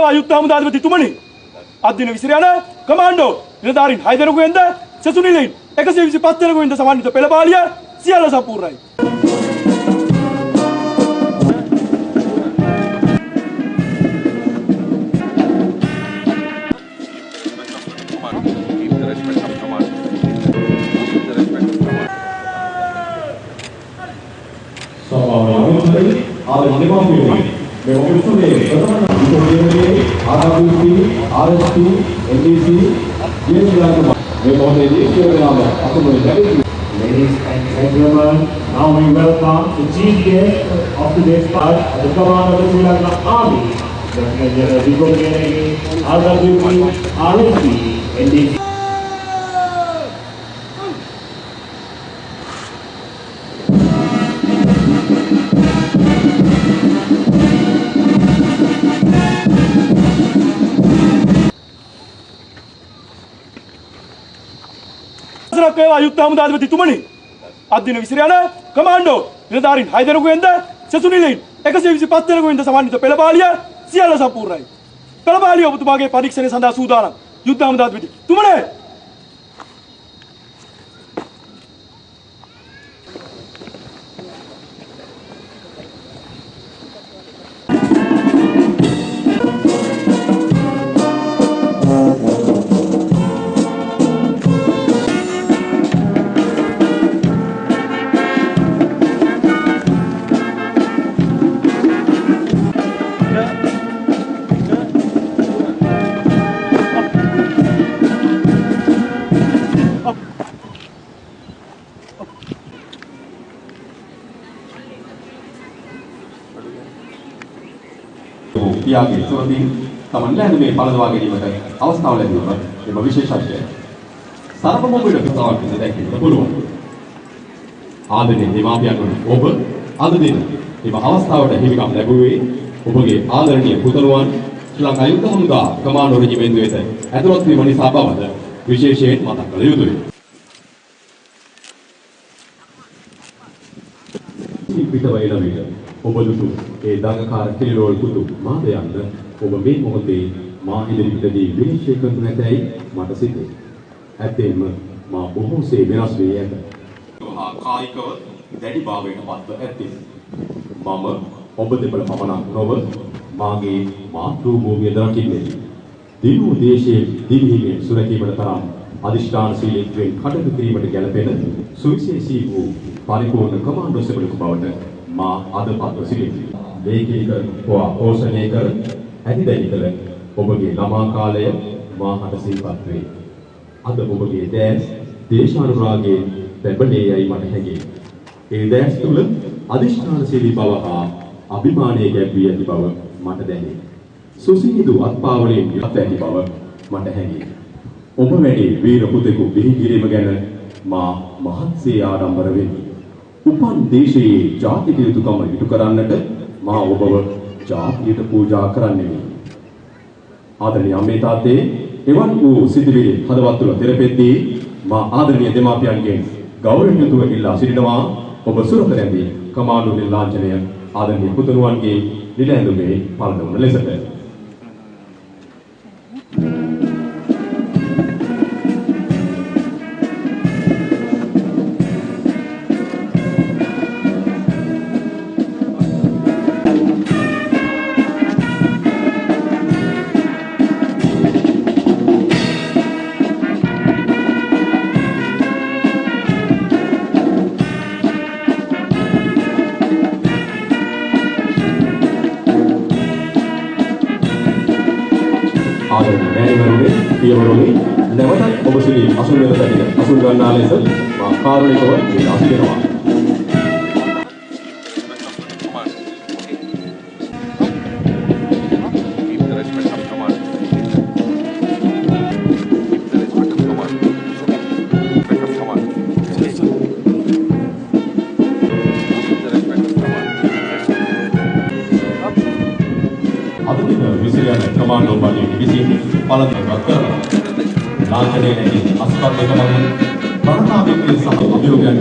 ආයුක්ත හමුදාධිපතිතුමනි අධ්‍යන විසිර යන කමාන්ඩෝ නිලධාරීන් 6 දෙනෙකුගෙන්ද සෙසු නිලයින් 125 දෙනෙකුගෙන්ද සමන්විත පෙළපාලිය සියල්ල සම්පූර්ණයි. मैं ऑफिसों में आरआरबी आरएसटी एनडीसी ये मिलाकर मैं बहुत देश के नाम Ladies and gentlemen, now we welcome the chief guest of today's part, the commander of the Sri Lanka Army, Lieutenant General Diko Kenegi, RWP, RSP, NDC. ආයුක්ත හමුදාධිපතිතුමනි අධ්‍යන විසිර යන කමාන්ඩෝ නිලධාරීන් 6 දෙනෙකුගෙන්ද සෙසු නිලයින් 125 දෙනෙකුගෙන්ද සමන්විත පෙළපාලිය සියල්ල සම්පූර්ණයි. පෙළපාලිය ඔබතුමාගේ පරීක්ෂණය සඳහා සූදානම්. යුද්ධ හමුදාධිපතිතුමනි පියාගේ සොරදී තමන් ලැබුණේ පළදවා ගැනීමට අවස්ථාව ලැබුණා. එම විශේෂත්වය සර්වමෝගල පිටාවක් දැක්වෙන්න පුළුවන්. ආදරණීය දෙමාපියන් ඔබ අද දින එම අවස්ථාවට හිමිකම් ලැබුවේ ඔබගේ ආදරණීය පුතණුවන් ශ්‍රී ලංකා යුද්ධ හමුදා කමාන්ඩෝ රෙජිමෙන්තුවට ඇතුළත් වීම නිසා බවද විශේෂයෙන් මතක් කළ යුතුයි. පිටව එන විට ඔබ දුටු ඒ දඟකාර කෙලිරෝල් පුතු මාද යන්න ඔබ මේ මොහොතේ මා ඉදිරිපිටදී විනිශ්චය කරනු ඇතැයි මට සිතේ. ඇත්තෙන්ම මා බොහෝසේ වෙනස් වී ඇත. කායිකව දැඩි භාවයට පත්ව ඇත්තේ. මම ඔබ දෙපළ පමණක් නොව මාගේ මාතෘ භූමිය දකින්නේ. දිනු දේශයේ දිවිහිමියෙන් සුරැකීමට තරම් අධිෂ්ඨානශීලීත්වයෙන් කටයුතු කිරීමට ගැළපෙන සුවිශේෂී වූ පරිපූර්ණ කමාන්ඩෝ සෙබළෙකු බවට මා අද පත්ව සිටිමි. මේකීක හොවා පෝෂණය කර ඇතිදැයි කළ ඔබගේ ළමා කාලය මාහට සිහිපත් වේ. අද ඔබගේ දැස් දේශානුරාගයේ පැබලේ යයි මට හැඟේ. ඒ දැස් තුළ අධිෂ්ඨානශීලී බව හා අභිමානයේ ගැබ්වී ඇති බව මට දැනේ. සුසිහිදු අත්පාවලෙන් යුත් ඇති බව මට හැඟේ. ඔබ වැනි වීර පුතෙකු බිහි කිරීම ගැන මා මහත්සේ ආඩම්බර වෙමි. උපන් දේශයේ ජාතික යුතුකම ඉටු කරන්නට මා ඔබව ජාතියට පූජා කරන්නෙමි. ආදරණීය අම්මේ තාත්තේ එවන් වූ සිදුවිලි හදවත් තුළ තෙරපෙද්දී මා ආදරණීය දෙමාපියන්ගෙන් ගෞරවයෙන් යුතුව ඉල්ලා සිටිනවා ඔබ සුරත රැඳී කමාන්ඩෝ නිර්ලාංඡනය ආදරණීය පුතණුවන්ගේ නිලැඳුමේ පළදවන ලෙසට. පියවරුනි නැවතත් ඔබ සිටි අසුන් වෙන තැනට අසුන් ගන්නා ලෙස මා කාරුණිකව ඉල්ලා සිටිනවා. අද දින විසිරයන කමාන්ඩෝ බණ්ඩේ විසින් පළතුරක් කරනවා. ලාංඡනයේ නැති අස්පත් එක මගින් ප්‍රණාමයෙන් සහ අභියෝගයන්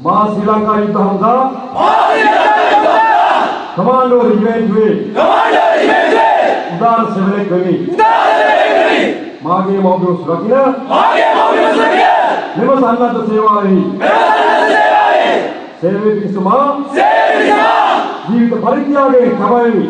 මහා ශ්‍රී ලංකා යුද්ධ හමුදා කමාන්ඩෝ රෙජිමෙන්ටුවේ උදාර සෙවලෙක් වෙමි. මාගේ මව්බිම සුරකින මෙම සන්නද්ධ සේවාවෙහි සේවය පිණිසමා ජීවිත පරිත්‍යාගයෙන් කැපවෙමි.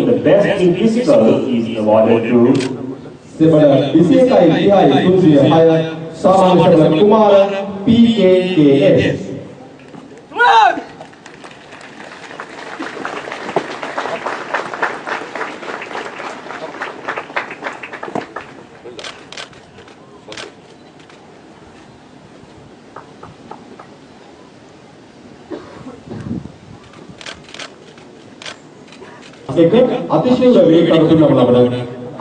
The best in physical is awarded to සෙබළ 21.36 සාමාන්‍ය සෙබළ කුමාර PKKS. एक अतिशय वेग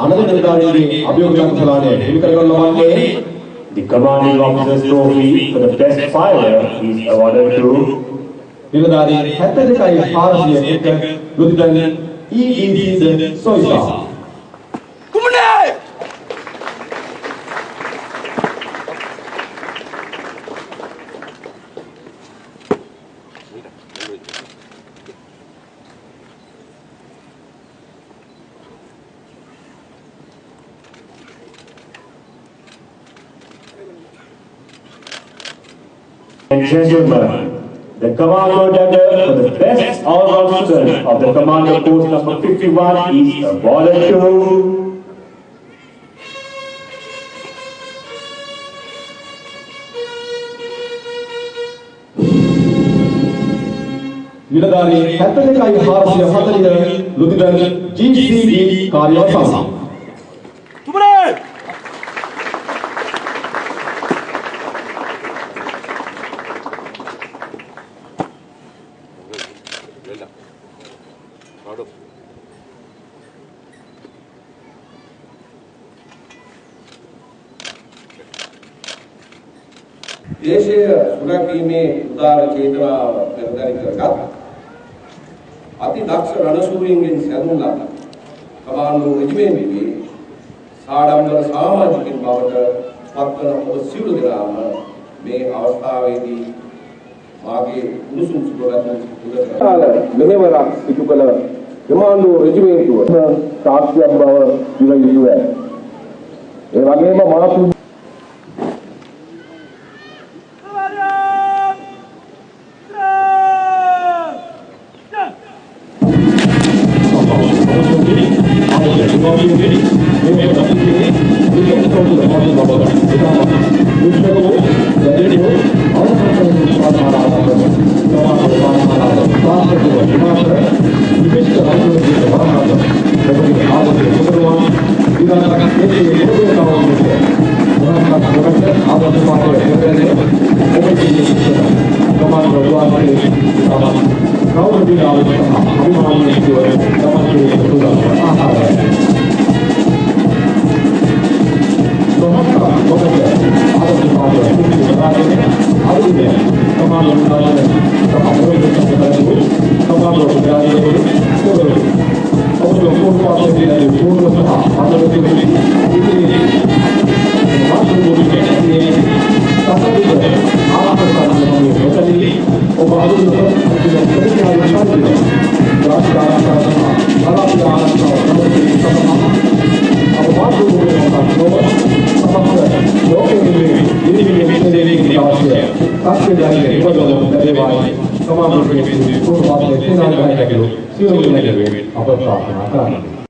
अनद निर्धारण the commanding officer's trophy for the best fighter is awarded to निर्धारी Lieutenant E.D. Soisa. And gentlemen, the commando dagger for the best all-round student of the commando post number 51 is awarded to නිලධාරී 72.440 Lieutenant GCD කාර්යවසම්. දේශීය සුරැකීමේ උදාර චේතනාව පෙරදරි කරගත් අති දක්ෂ රණශූරීන්ගෙන් සැදුම් ලද කමාන්ඩෝ රෙජිමෙන්ටුවේ සාඩම්බර සමාජිකින් බවට පත්වන ඔබ සියලු දෙනාම මේ අවස්ථාවේදී මාගේ උණුසුම් සුබපැතුම් උදට මෙහෙවරක් සිදු කළ කමාන්ඩෝ රෙජිමෙන්ටුව සාක්ෂියක් බව දිව යුතුය. ඒ වගේම මාතු දේශීය ගුණතාවුන්ට මොනවාක් නොකර ආදර්ශ පාඩේ දෙන්නේ ඔබගේ කමාන්ඩර් වාස්තේ සමත් කවුරුදිනාවක අභිමානීය කියව තමයි තුලා ආහාරය Sohaka, Sohaka, Adam Father, Adine, Commander Father, Commander Commander also four parts in the four of the other Commander